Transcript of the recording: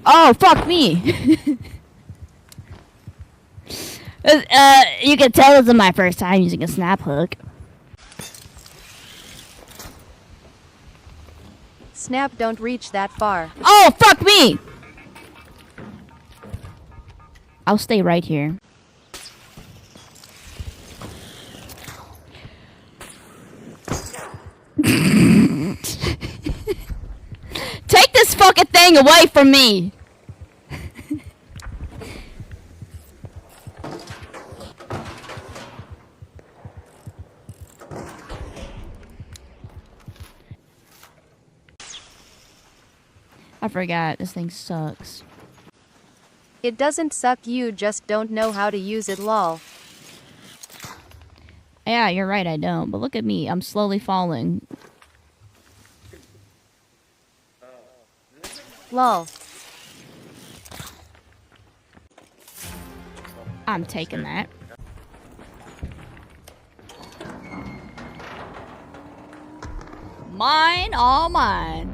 Oh, fuck me. You can tell this is my first time using a snap hook. Snap don't reach that far. Oh, fuck me! I'll stay right here. Take this fucking thing away from me! I forgot, this thing sucks. It doesn't suck, you just don't know how to use it, lol. Yeah, you're right, I don't. But look at me, I'm slowly falling. Lol. I'm taking that. Mine, all mine.